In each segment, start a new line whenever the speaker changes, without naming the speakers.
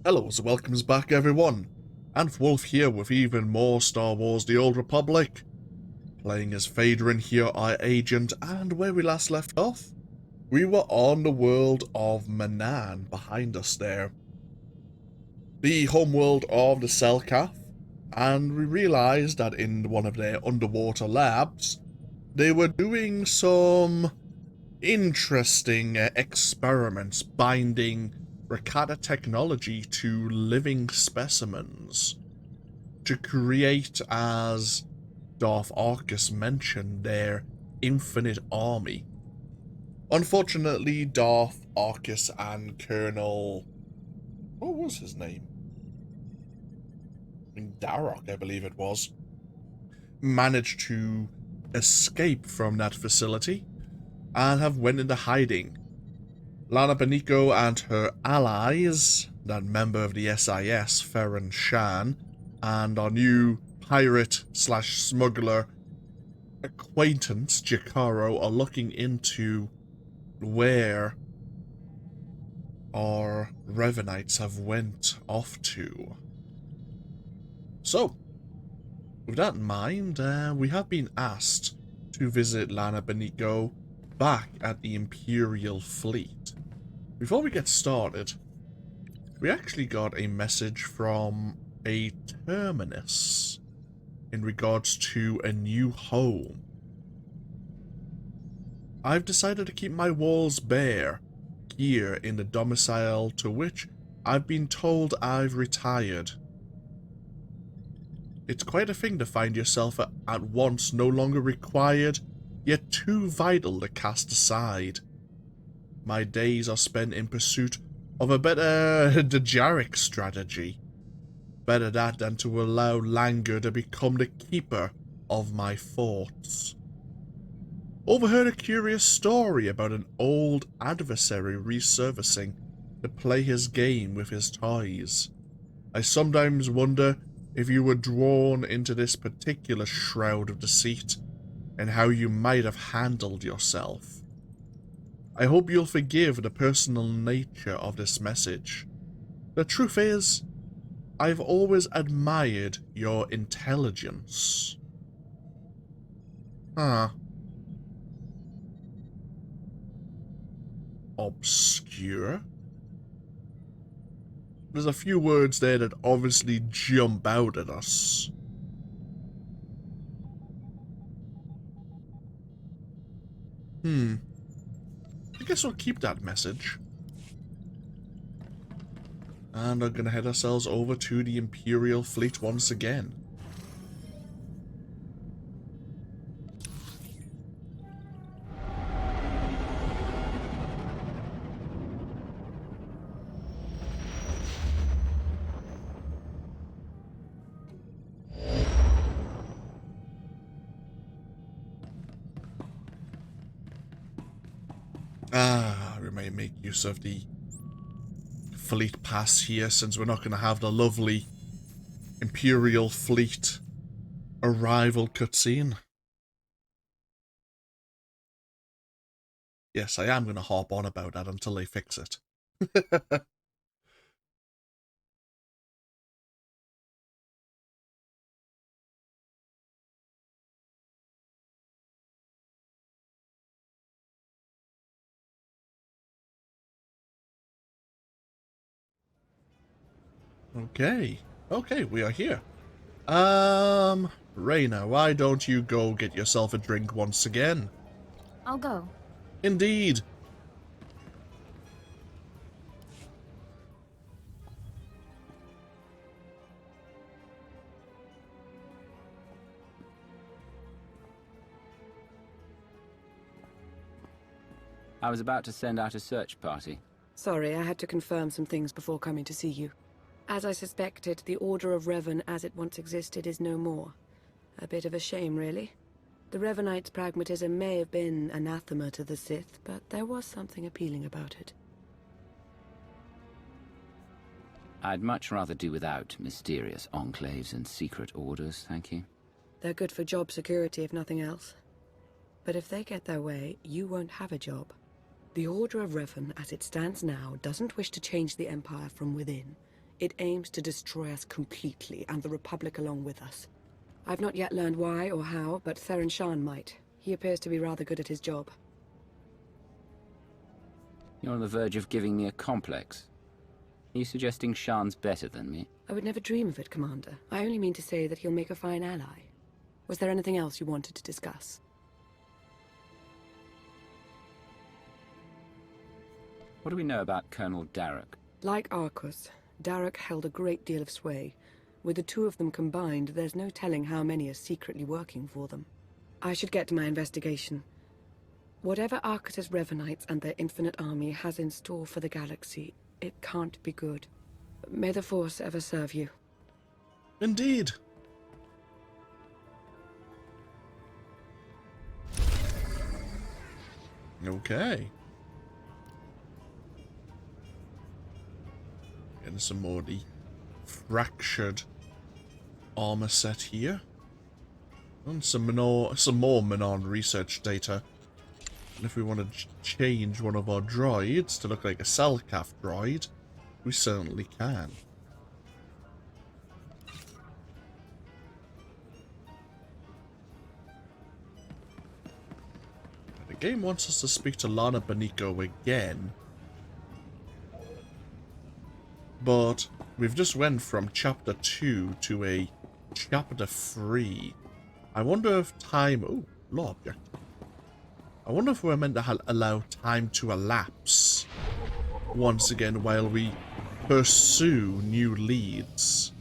Hello and welcomes back everyone, and Wolf here with even more Star Wars The Old Republic, playing as Vaedren here, our agent, and where we last left off, we were on the world of Manaan behind us there, the homeworld of the Selkath, and we realised that in one of their underwater labs, they were doing some interesting experiments binding Rakata technology to living specimens to create, as Darth Arkous mentioned, their infinite army. Unfortunately, Darth Arkous and Colonel... what was his name? Darok, I believe it was, managed to escape from that facility and have went into hiding. Lana Beniko and her allies, that member of the SIS, Ferran Shan, and our new pirate/smuggler acquaintance, Jakaro, are looking into where our Revanites have went off to. So, with that in mind, we have been asked to visit Lana Beniko back at the Imperial fleet. Before we get started, we actually got a message from a terminus in regards to a new home. I've decided to keep my walls bare here in the domicile to which I've been told I've retired. It's quite a thing to find yourself at once no longer required, yet too vital to cast aside. My days are spent in pursuit of a better Dejaric strategy. Better that than to allow Langur to become the keeper of my thoughts. Overheard a curious story about an old adversary resurfacing to play his game with his toys. I sometimes wonder if you were drawn into this particular shroud of deceit, and how you might have handled yourself. I hope you'll forgive the personal nature of this message. The truth is, I've always admired your intelligence. Huh. Obscure? There's a few words there that obviously jump out at us. I guess we'll keep that message. And we're gonna head ourselves over to the Imperial fleet once again. We may make use of the fleet pass here, since we're not going to have the lovely Imperial fleet arrival cutscene. Yes, I am going to harp on about that until they fix it. Okay, we are here. Reyna, why don't you go get yourself a drink once again?
I'll go.
Indeed.
I was about to send out a search party.
Sorry, I had to confirm some things before coming to see you. As I suspected, the Order of Revan as it once existed is no more. A bit of a shame, really. The Revanites' pragmatism may have been anathema to the Sith, but there was something appealing about it.
I'd much rather do without mysterious enclaves and secret orders, thank you.
They're good for job security, if nothing else. But if they get their way, you won't have a job. The Order of Revan, as it stands now, doesn't wish to change the Empire from within. It aims to destroy us completely, and the Republic along with us. I've not yet learned why or how, but Theron Shan might. He appears to be rather good at his job.
You're on the verge of giving me a complex. Are you suggesting Shan's better than me?
I would never dream of it, Commander. I only mean to say that he'll make a fine ally. Was there anything else you wanted to discuss?
What do we know about Colonel Darok?
Like Arkous, Darok held a great deal of sway. With the two of them combined, there's no telling how many are secretly working for them. I should get to my investigation. Whatever Arkous' Revanites and their infinite army has in store for the galaxy, it can't be good. May the Force ever serve you.
Indeed. Okay. Getting some more of the fractured armor set here. And some more Manon research data. And if we want to change one of our droids to look like a Selkath droid, we certainly can. The game wants us to speak to Lana Beniko again. But we've just went from chapter 2 to a chapter 3. I wonder if time... Oh, law object. I wonder if we're meant to allow time to elapse once again while we pursue new leads.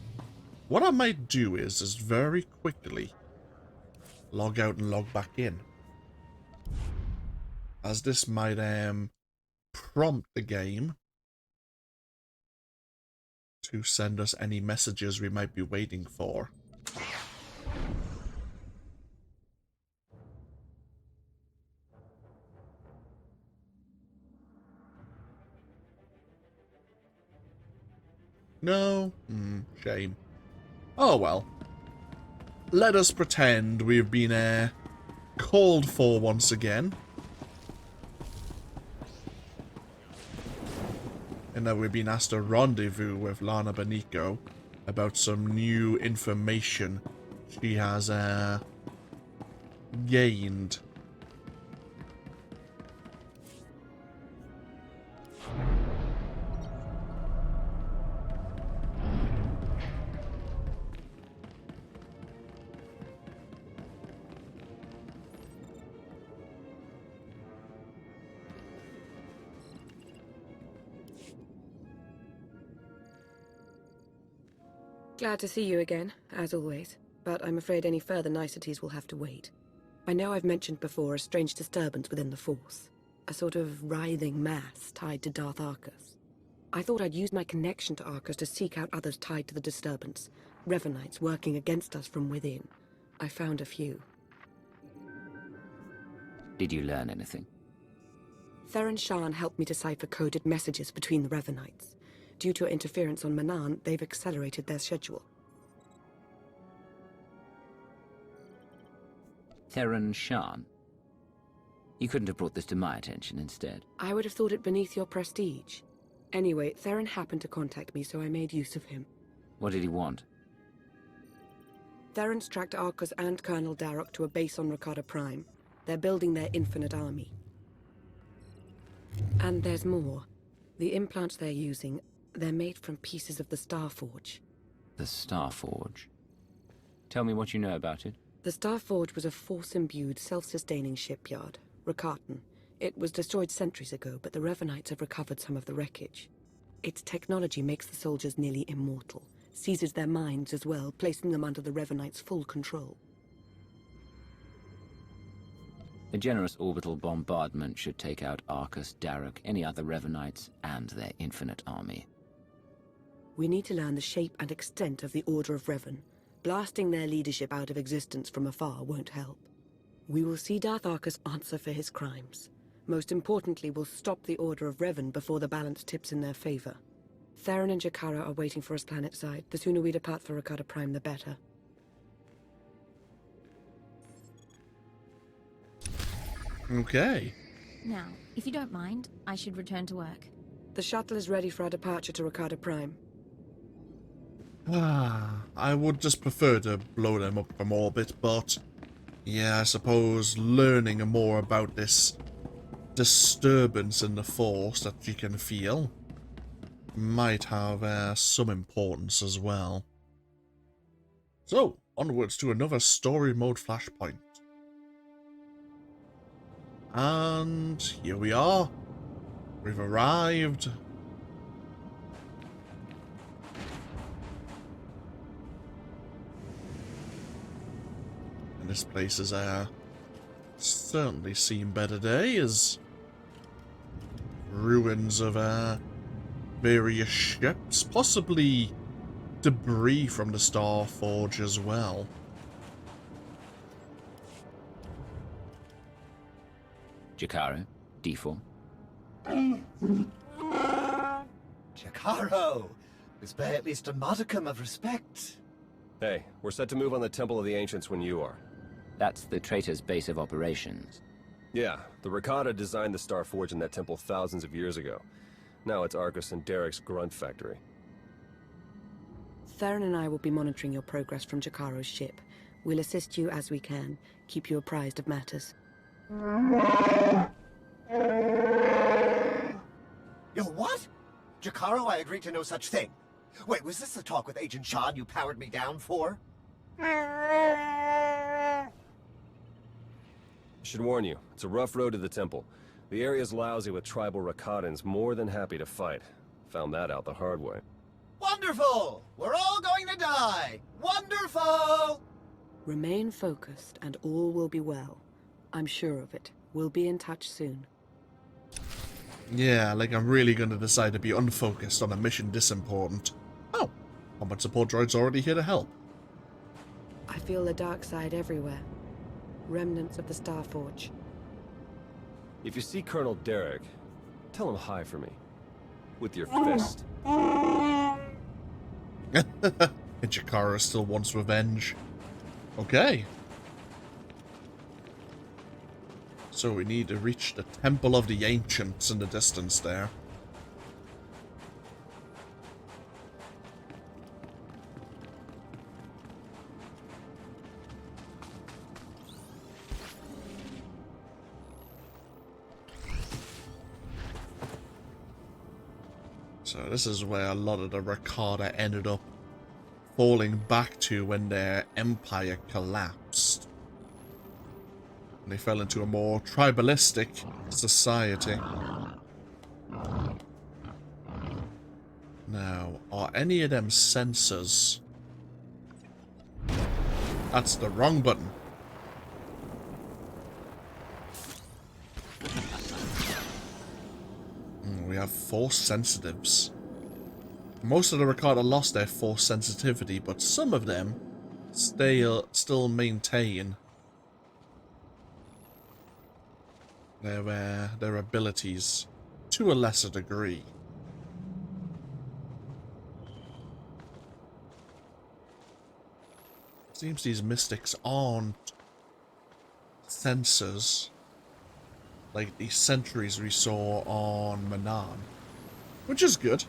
What I might do is very quickly log out and log back in, as this might prompt the game to send us any messages we might be waiting for. No? Shame. Oh well. Let us pretend we've been called for once again. And that we've been asked to rendezvous with Lana Beniko about some new information she has gained.
Glad to see you again, as always, but I'm afraid any further niceties will have to wait. I know I've mentioned before a strange disturbance within the Force, a sort of writhing mass tied to Darth Arkous. I thought I'd use my connection to Arkous to seek out others tied to the disturbance, Revanites working against us from within. I found a few.
Did you learn anything?
Theron Shan helped me decipher coded messages between the Revanites. Due to interference on Manan, they've accelerated their schedule.
Theron Shan? You couldn't have brought this to my attention instead.
I would have thought it beneath your prestige. Anyway, Theron happened to contact me, so I made use of him.
What did he want?
Theron's tracked Arkous and Colonel Darok to a base on Rakata Prime. They're building their infinite army. And there's more. The implants they're using, they're made from pieces of the Starforge.
The Starforge? Tell me what you know about it.
The Starforge was a Force-imbued, self-sustaining shipyard, Rakatan. It was destroyed centuries ago, but the Revanites have recovered some of the wreckage. Its technology makes the soldiers nearly immortal, seizes their minds as well, placing them under the Revanites' full control.
A generous orbital bombardment should take out Arkous, Darok, any other Revanites, and their infinite army.
We need to learn the shape and extent of the Order of Revan. Blasting their leadership out of existence from afar won't help. We will see Darth Arkous answer for his crimes. Most importantly, we'll stop the Order of Revan before the balance tips in their favor. Theron and Jakara are waiting for us planetside. The sooner we depart for Rakata Prime, the better.
Okay.
Now, if you don't mind, I should return to work.
The shuttle is ready for our departure to Rakata Prime.
I would just prefer to blow them up from orbit, but yeah, I suppose learning more about this disturbance in the Force that you can feel might have some importance as well. So, onwards to another story mode flashpoint. And here we are. We've arrived. And this place has certainly seen better days. Ruins of various ships, possibly debris from the Star Forge as well.
Jakaro, D4.
Jakaro! Bear at least a modicum of respect.
Hey, we're set to move on the Temple of the Ancients when you are.
That's the traitor's base of operations.
Yeah, the Rakata designed the Star Forge in that temple thousands of years ago. Now it's Arkous and Derek's grunt factory.
Theron and I will be monitoring your progress from Jakaro's ship. We'll assist you as we can, keep you apprised of matters.
Yo, what? Jakaro, I agreed to no such thing. Wait, was this the talk with Agent Sean you powered me down for?
I should warn you, it's a rough road to the temple. The area's lousy with tribal Rakatans more than happy to fight. Found that out the hard way.
Wonderful! We're all going to die! Wonderful!
Remain focused and all will be well. I'm sure of it. We'll be in touch soon.
Yeah, like I'm really going to decide to be unfocused on a mission this important. Oh, combat support droid's already here to help.
I feel the dark side everywhere. Remnants of the Star Forge.
If you see Colonel Derek, tell him hi for me. With your fist.
Jakaro still wants revenge. Okay. So we need to reach the Temple of the Ancients in the distance there. So this is where a lot of the Rakata ended up falling back to when their empire collapsed. And they fell into a more tribalistic society. Now, are any of them sensors? That's the wrong button. We have force sensitives. Most of the Rakata lost their force sensitivity, but some of them still maintain their abilities to a lesser degree. Seems these mystics aren't sensors like the sentries we saw on Manan, which is good.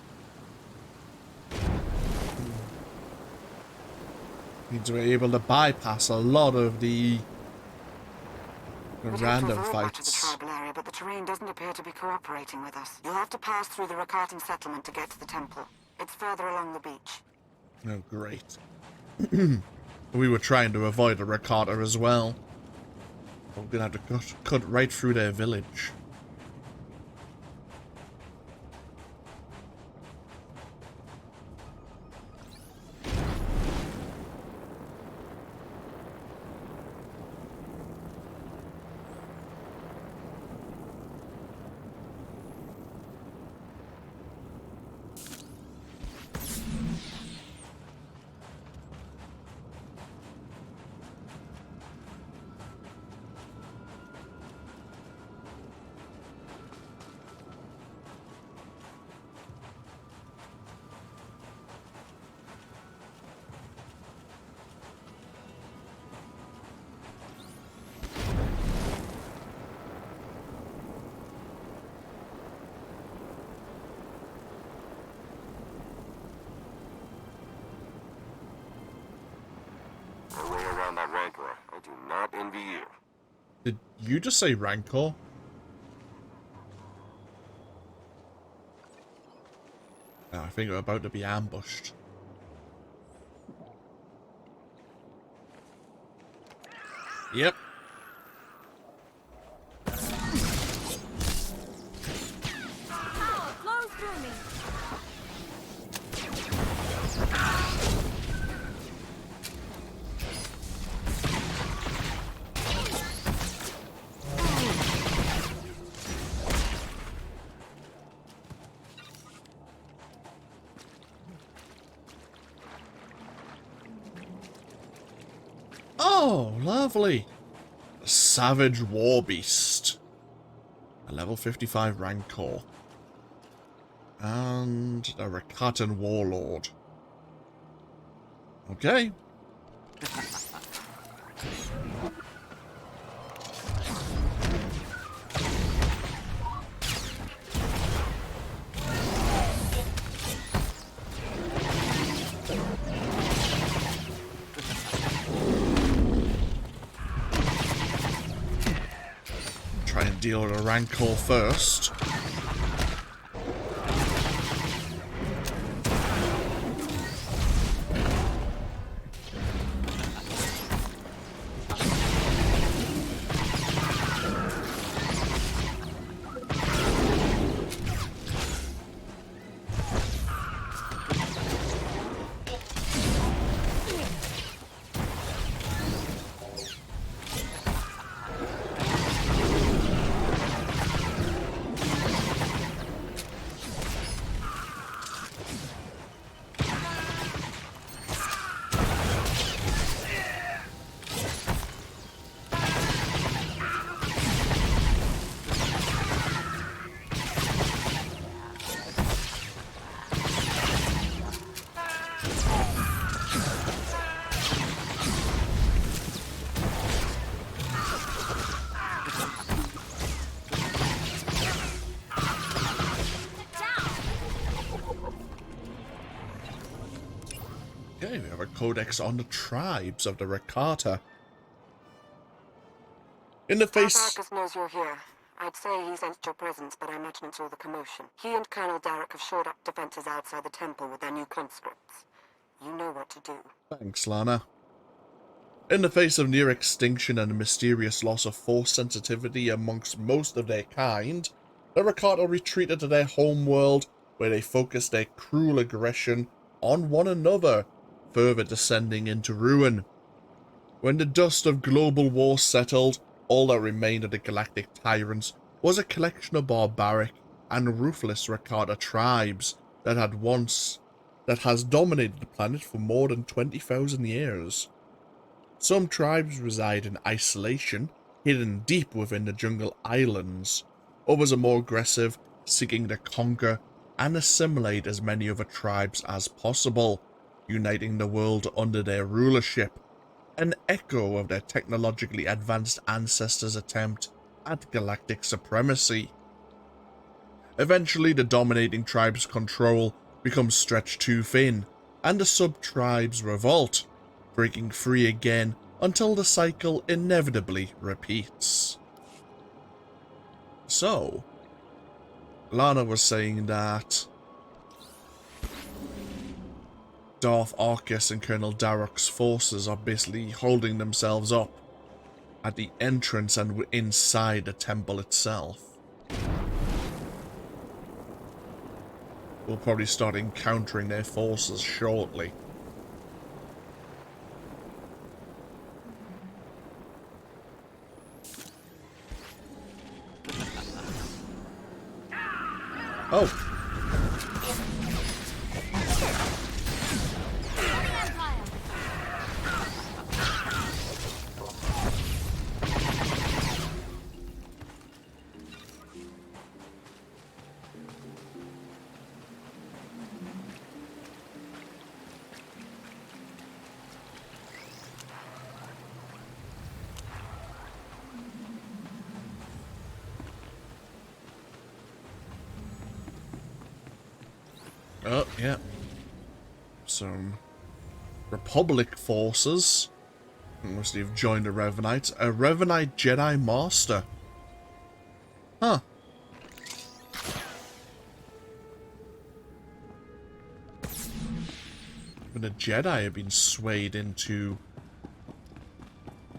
Means we're able to bypass a lot of the random fights.
Much of the tribal area, but the terrain doesn't appear to be cooperating with us. You'll have to pass through the Rakatan settlement to get to the temple. It's further along the beach.
Oh, great. We were trying to avoid a Rakata as well. We're gonna have to cut right through their village.
you.
Did you just say Rancor? Oh, I think we're about to be ambushed. Yep.
Power flows through me.
Oh, lovely. A Savage Warbeast. A level 55 Rancor. And a Rakatan Warlord. Okay. Try and deal with a Rancor first. Okay, we have a codex on the tribes of the Rakata. In the
Darth
face...
Arkous knows you're here. I'd say he sensed your presence, but I imagine it's all the commotion. He and Colonel Darok have shored up defenses outside the temple with their new conscripts. You know what to do.
Thanks, Lana. In the face of near extinction and a mysterious loss of force sensitivity amongst most of their kind, the Rakata retreated to their homeworld, where they focused their cruel aggression on one another, further descending into ruin. When the dust of global war settled, all that remained of the galactic tyrants was a collection of barbaric and ruthless Rakata tribes that has dominated the planet for more than 20,000 years. Some tribes reside in isolation, hidden deep within the jungle islands. Others are more aggressive, seeking to conquer and assimilate as many other tribes as possible, uniting the world under their rulership, an echo of their technologically advanced ancestors' attempt at galactic supremacy. Eventually, the dominating tribe's control becomes stretched too thin, and the sub-tribes revolt, breaking free again until the cycle inevitably repeats. So, Lana was saying that Darth Arkous and Colonel Darok's forces are basically holding themselves up at the entrance and inside the temple itself. We'll probably start encountering their forces shortly. Oh. Oh, yeah. Some Republic forces. Must have joined a Revanite. A Revanite Jedi Master. Huh. Even a Jedi have been swayed into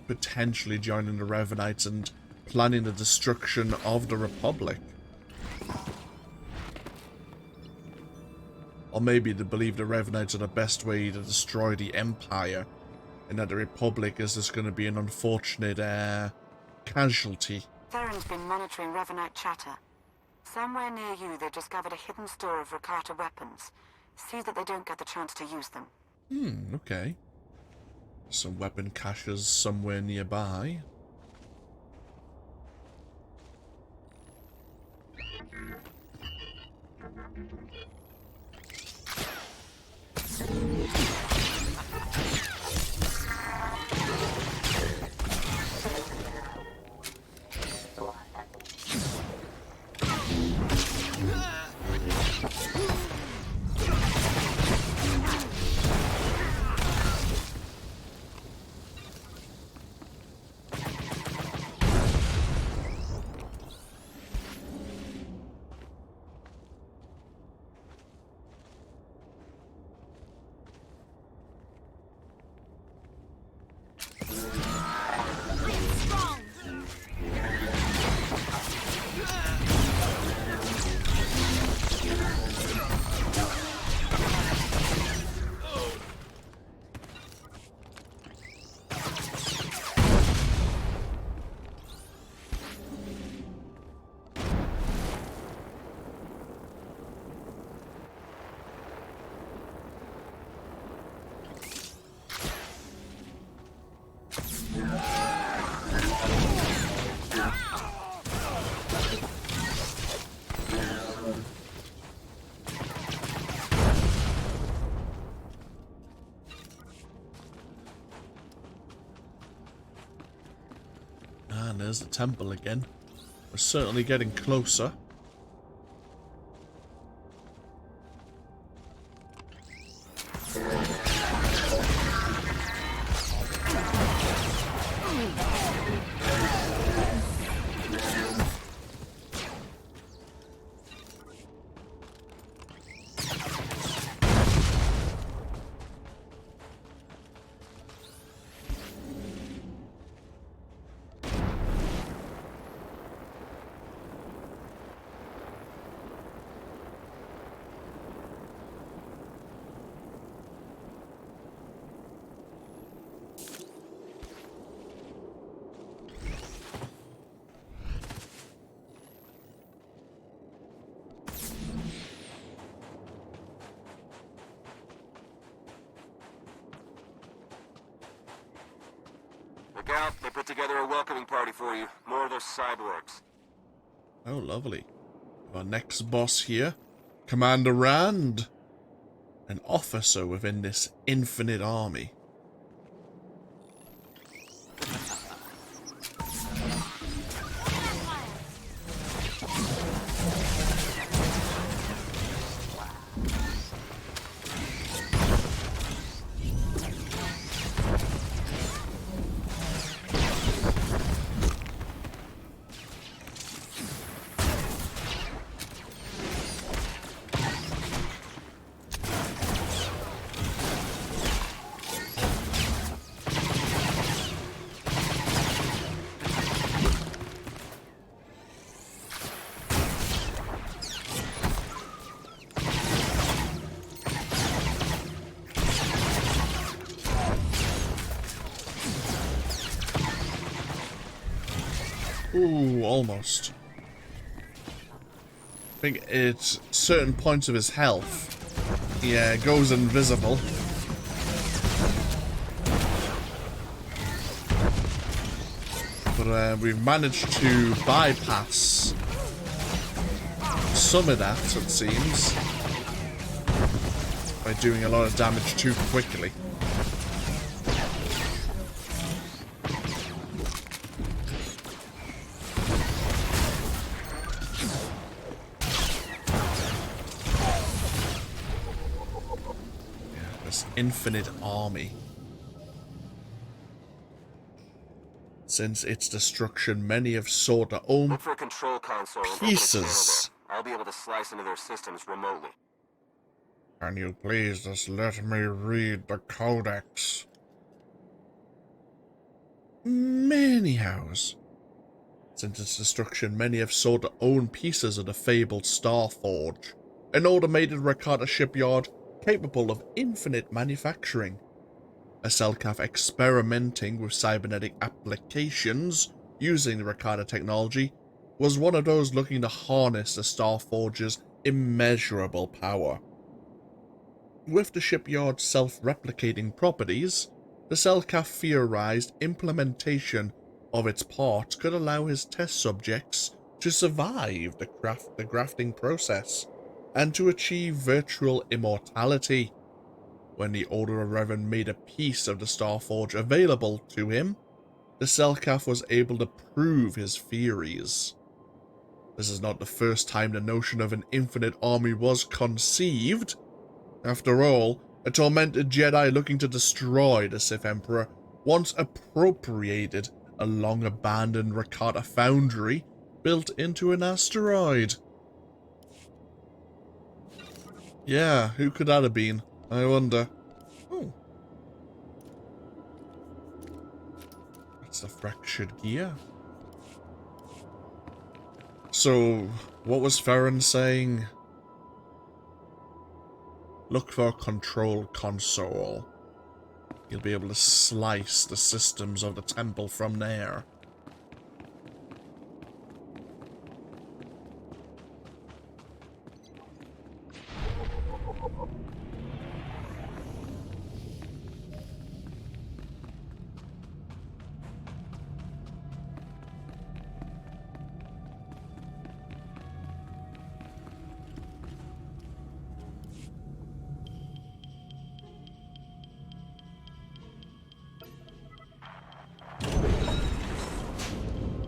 potentially joining the Revanites and planning the destruction of the Republic. Or maybe they believe the Revanites are the best way to destroy the Empire, and that the Republic is just going to be an unfortunate casualty.
Theron's been monitoring Revanite chatter. Somewhere near you, they've discovered a hidden store of Rakata weapons. See that they don't get the chance to use them.
Okay. Some weapon caches somewhere nearby. And there's the temple again. We're certainly getting closer.
Look out, they put together a welcoming party for you. More of those cyborgs.
Oh, lovely. Our next boss here, Commander Rand. An officer within this infinite army. Ooh, almost. I think at certain points of his health, he goes invisible. But we've managed to bypass some of that, it seems, by doing a lot of damage too quickly. Infinite army. Since its destruction, many have sought their own
Look for a control console and open a
pieces.
channel there. I'll be able to slice into their systems remotely.
Can you please just let me read the Codex? Anyhows, since its destruction, many have sought to own pieces of the fabled Star Forge, an automated Rakata shipyard capable of infinite manufacturing. A Selkath experimenting with cybernetic applications using the Rakata technology was one of those looking to harness the Star Forge's immeasurable power. With the shipyard's self-replicating properties, the Selkath theorized implementation of its parts could allow his test subjects to survive the grafting process and to achieve virtual immortality. When the Order of Revan made a piece of the Starforge available to him, the Selkath was able to prove his theories. This is not the first time the notion of an infinite army was conceived. After all, a tormented Jedi looking to destroy the Sith Emperor once appropriated a long-abandoned Rakata foundry built into an asteroid. Yeah, who could that have been? I wonder. Oh. That's a fractured gear. So, what was Farron saying? Look for a control console. You'll be able to slice the systems of the temple from there.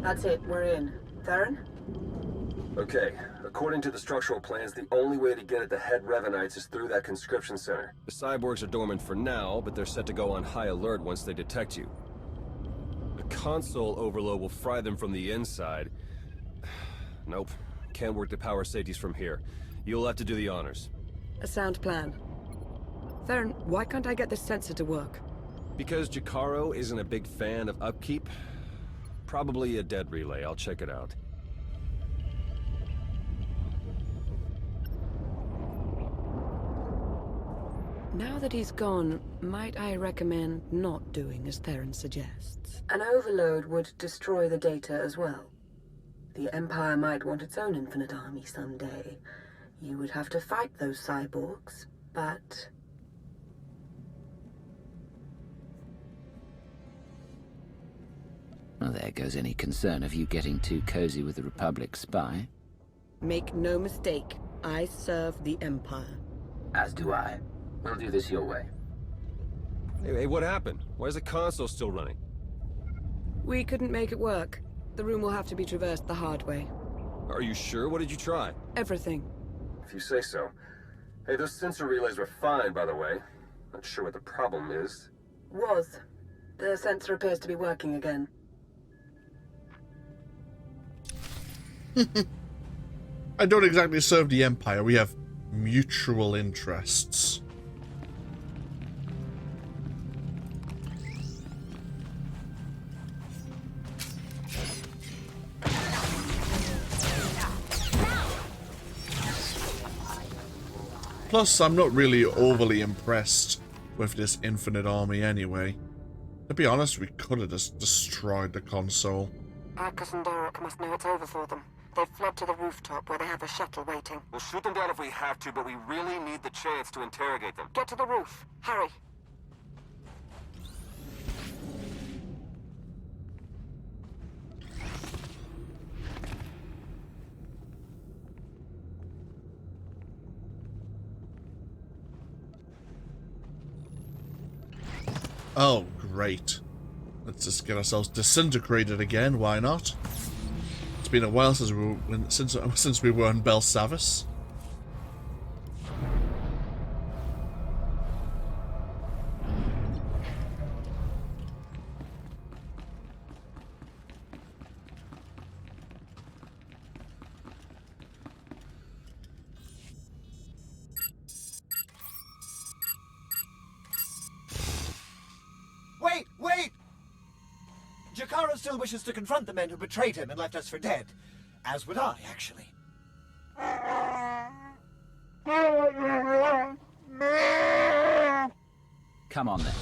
That's it, we're in. Theron?
Okay, according to the structural plans, the only way to get at the head Revanites is through that conscription center. The cyborgs are dormant for now, but they're set to go on high alert once they detect you. The console overload will fry them from the inside. Nope, can't work the power safeties from here. You'll have to do the honors.
A sound plan. Theron, why can't I get this sensor to work?
Because Jakaro isn't a big fan of upkeep. Probably a dead relay, I'll check it out.
Now that he's gone, might I recommend not doing as Theron suggests? An overload would destroy the data as well. The Empire might want its own infinite army someday. You would have to fight those cyborgs, but...
Well, there goes any concern of you getting too cozy with the Republic spy.
Make no mistake, I serve the Empire.
As do I. We'll do this your way.
Hey, what happened? Why is the console still running?
We couldn't make it work. The room will have to be traversed the hard way.
Are you sure? What did you try?
Everything.
If you say so. Hey, those sensor relays were fine, by the way. Not sure what the problem is.
Was. The sensor appears to be working again.
I don't exactly serve the Empire. We have mutual interests. Plus, I'm not really overly impressed with this infinite army anyway. To be honest, we could have just destroyed the console.
Arkous and Darok must know it's over for them. They've fled to the rooftop where they have a shuttle waiting.
We'll shoot them down if we have to, but we really need the chance to interrogate them.
Get to the roof. Hurry.
Oh, great. Let's just get ourselves disintegrated again, why not? It's been a while since we were in Belsavis.
Jakaro still wishes to confront the men who betrayed him and left us for dead. As would I, actually.
Come on then.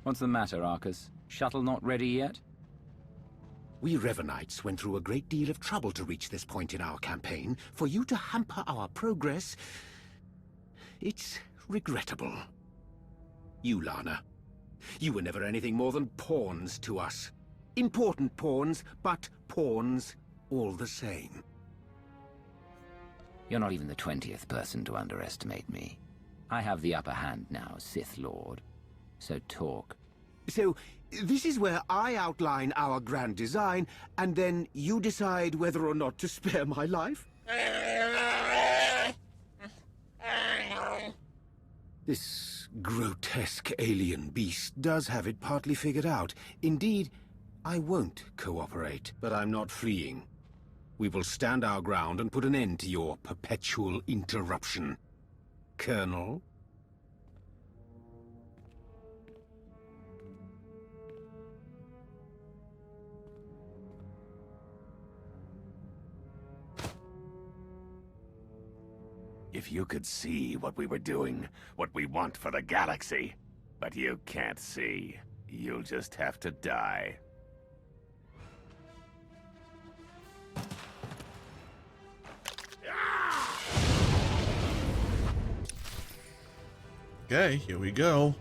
What's the matter, Arkous? Shuttle not ready yet?
We Revanites went through a great deal of trouble to reach this point in our campaign. For you to hamper our progress, it's regrettable. You, Lana. You were never anything more than pawns to us. Important pawns, but pawns all the same.
You're not even the 20th person to underestimate me. I have the upper hand now, Sith Lord. So talk.
So, this is where I outline our grand design, and then you decide whether or not to spare my life? This grotesque alien beast does have it partly figured out. Indeed, I won't cooperate, but I'm not fleeing. We will stand our ground and put an end to your perpetual interruption. Colonel?
If you could see what we were doing, what we want for the galaxy. But you can't see. You'll just have to die.
Okay, here we go.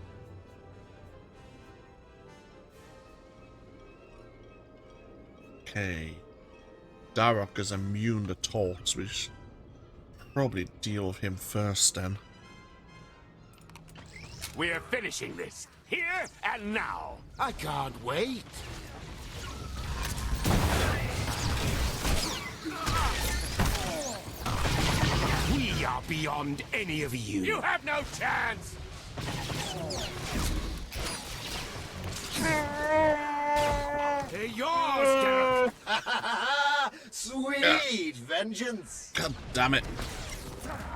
Okay. Darok is immune to taunts. We should probably deal with him first then.
We're finishing this, here and now.
I can't wait. We are beyond any of you.
You have no chance!
They're yours, Derek.
Sweet vengeance!
God damn it.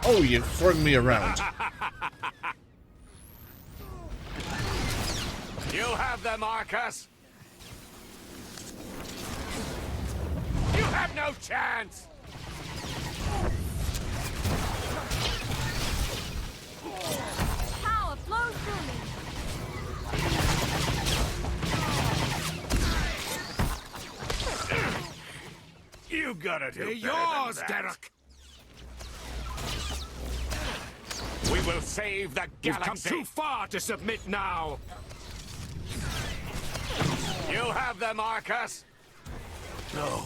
Oh, you flung me around.
You have them, Arkous! You have no chance!
Power flows through me.
You gotta do
They're
better
yours,
than that.
Derek.
We will save the
You've come
galaxy!
too far to submit now.
You have them, Arkous!
No.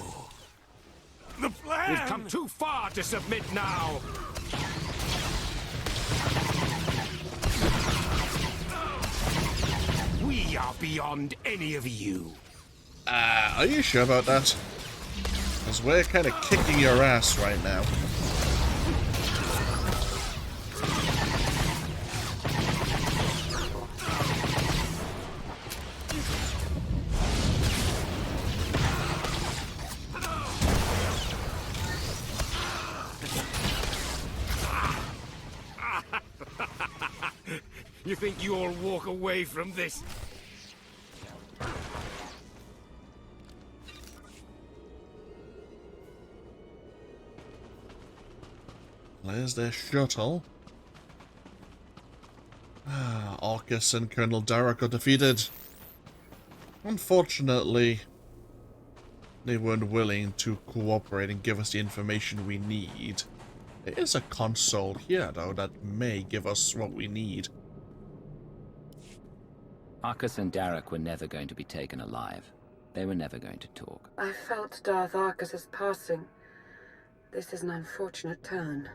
The plan!
We've come too far to submit now. We are beyond any of you.
Are you sure about that? Because we're kind of kicking your ass right now.
You think you'll walk away from this?
There's their shuttle. Arkous and Colonel Darok are defeated. Unfortunately, they weren't willing to cooperate and give us the information we need. There is a console here, though, that may give us what we need.
Arkous and Darok were never going to be taken alive. They were never going to talk.
I felt Darth Arkous' passing. This is an unfortunate turn.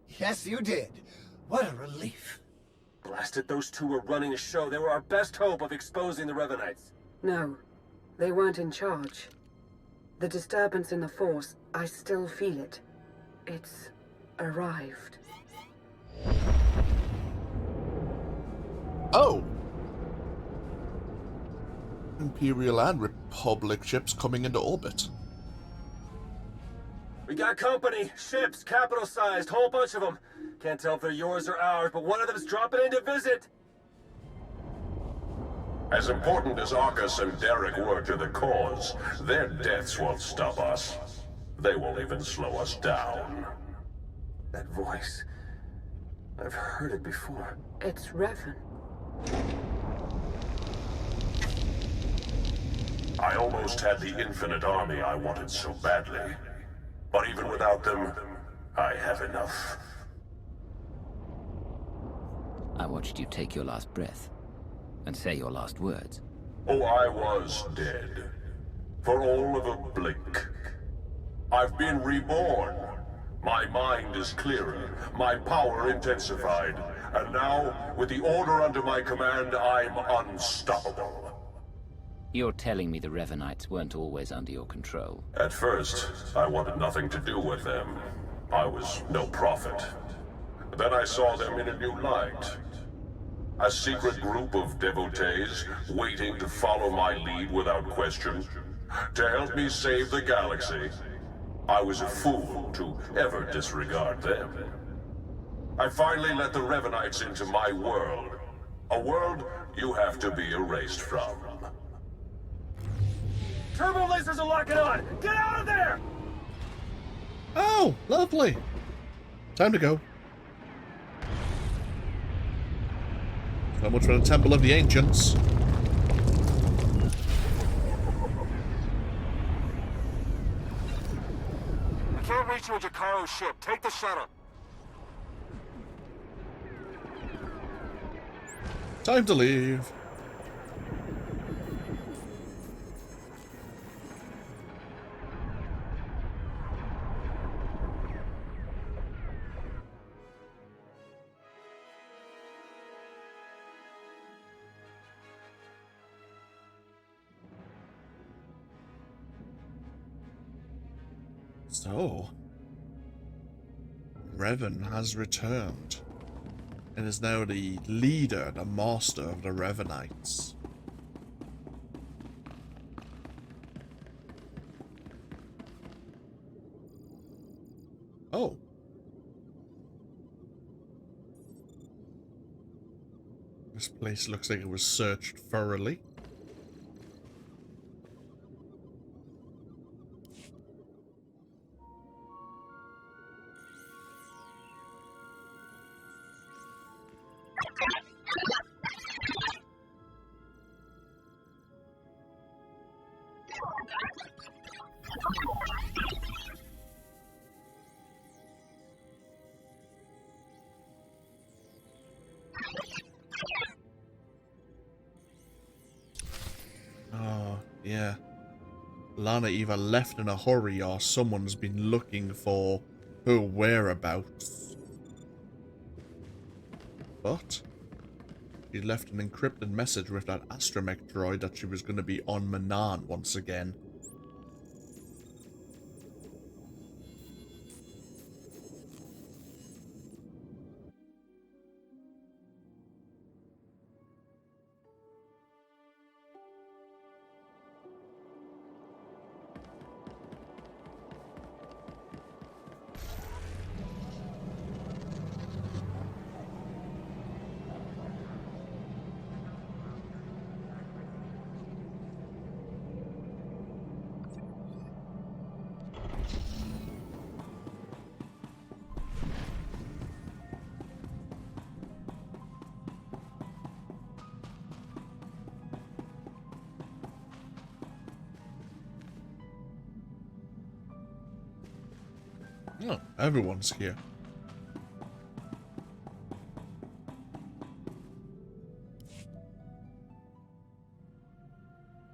Yes, you did. What a relief.
Blasted, those two were running a show. They were our best hope of exposing the Revanites.
No, they weren't in charge. The disturbance in the Force, I still feel it. It's arrived.
Oh! Imperial and Republic ships coming into orbit.
We got company, ships, capital-sized, whole bunch of them. Can't tell if they're yours or ours, but one of them's dropping in to visit.
As important as Arkous and Derek were to the cause, their deaths won't stop us. They won't even slow us down.
That voice. I've heard it before.
It's Revan.
I almost had the infinite army I wanted so badly. But even without them, I have enough.
I watched you take your last breath and say your last words.
Oh, I was dead. For all of a blink. I've been reborn. My mind is clearer, my power intensified, and now, with the order under my command, I'm unstoppable.
You're telling me the Revanites weren't always under your control?
At first, I wanted nothing to do with them. I was no prophet. Then I saw them in a new light. A secret group of devotees waiting to follow my lead without question, to help me save the galaxy. I was a fool to ever disregard them. I finally let the Revanites into my world. A world you have to be erased from.
Turbo lasers are locking on! Get out of there!
Oh, lovely. Time to go. So much for the Temple of the Ancients.
We can't reach you with Jakaro's ship. Take the shuttle.
Time to leave. So, Revan has returned and is now the leader, the master of the Revanites. Oh. This place looks like it was searched thoroughly. Yeah. Lana either left in a hurry or someone's been looking for her whereabouts. But she left an encrypted message with that astromech droid that she was going to be on Manan once again. Oh, everyone's here.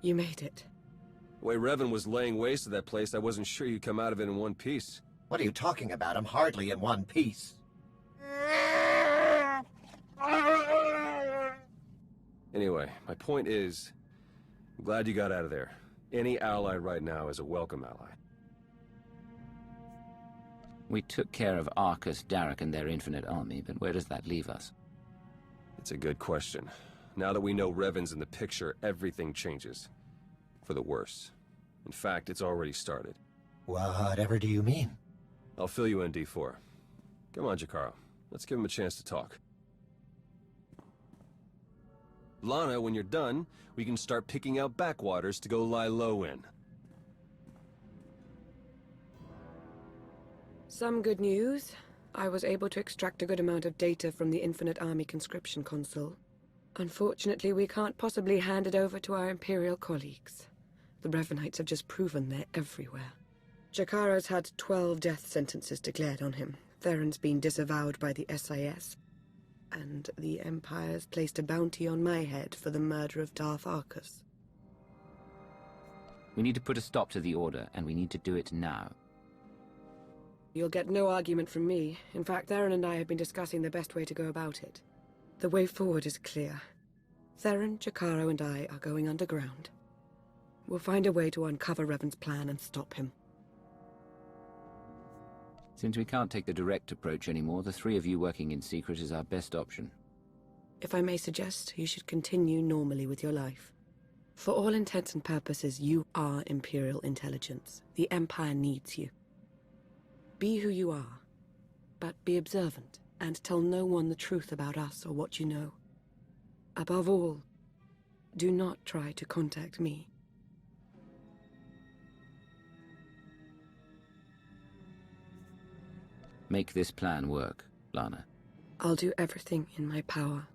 You made it.
The way Revan was laying waste to that place, I wasn't sure you'd come out of it in one piece.
What are you talking about? I'm hardly in one piece.
Anyway, my point is, I'm glad you got out of there. Any ally right now is a welcome ally.
We took care of Arkous, Darok, and their infinite army, but where does that leave us?
It's a good question. Now that we know Revan's in the picture, everything changes. For the worse. In fact, it's already started.
Whatever do you mean?
I'll fill you in, D4. Come on, Jakaro. Let's give him a chance to talk. Lana, when you're done, we can start picking out backwaters to go lie low in.
Some good news. I was able to extract a good amount of data from the Infinite Army conscription console. Unfortunately, we can't possibly hand it over to our Imperial colleagues. The Revanites have just proven they're everywhere. Jakaro's had 12 death sentences declared on him. Theron's been disavowed by the SIS. And the Empire's placed a bounty on my head for the murder of Darth Arkous.
We need to put a stop to the Order, and we need to do it now.
You'll get no argument from me. In fact, Theron and I have been discussing the best way to go about it. The way forward is clear. Theron, Jakaro, and I are going underground. We'll find a way to uncover Revan's plan and stop him.
Since we can't take the direct approach anymore, the three of you working in secret is our best option.
If I may suggest, you should continue normally with your life. For all intents and purposes, you are Imperial Intelligence. The Empire needs you. Be who you are, but be observant, and tell no one the truth about us or what you know. Above all, do not try to contact me.
Make this plan work, Lana.
I'll do everything in my power.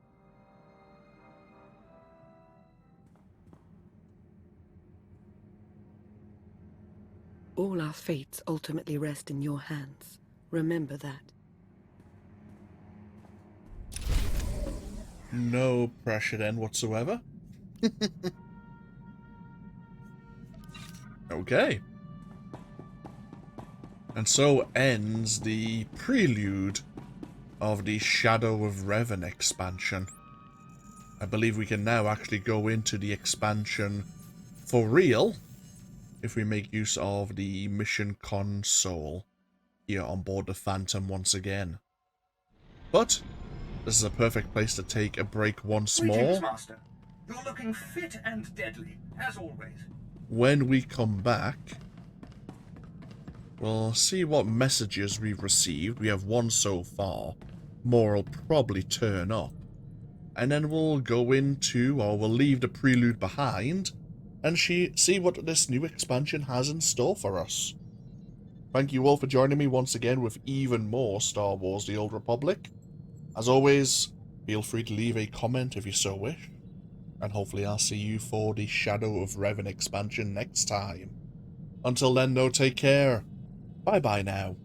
All our fates ultimately rest in your hands. Remember that.
No pressure then whatsoever. Okay. And so ends the prelude of the Shadow of Revan expansion. I believe we can now actually go into the expansion for real if we make use of the mission console here on board the Phantom once again. But this is a perfect place to take a break once more.
Greetings, Master. You're looking fit and deadly, as always.
When we come back, we'll see what messages we've received. We have one so far. More will probably turn up. And then we'll go into, or we'll leave the Prelude behind, and see what this new expansion has in store for us. Thank you all for joining me once again with even more Star Wars The Old Republic. As always, feel free to leave a comment if you so wish. And hopefully I'll see you for the Shadow of Revan expansion next time. Until then, though, take care. Bye-bye now.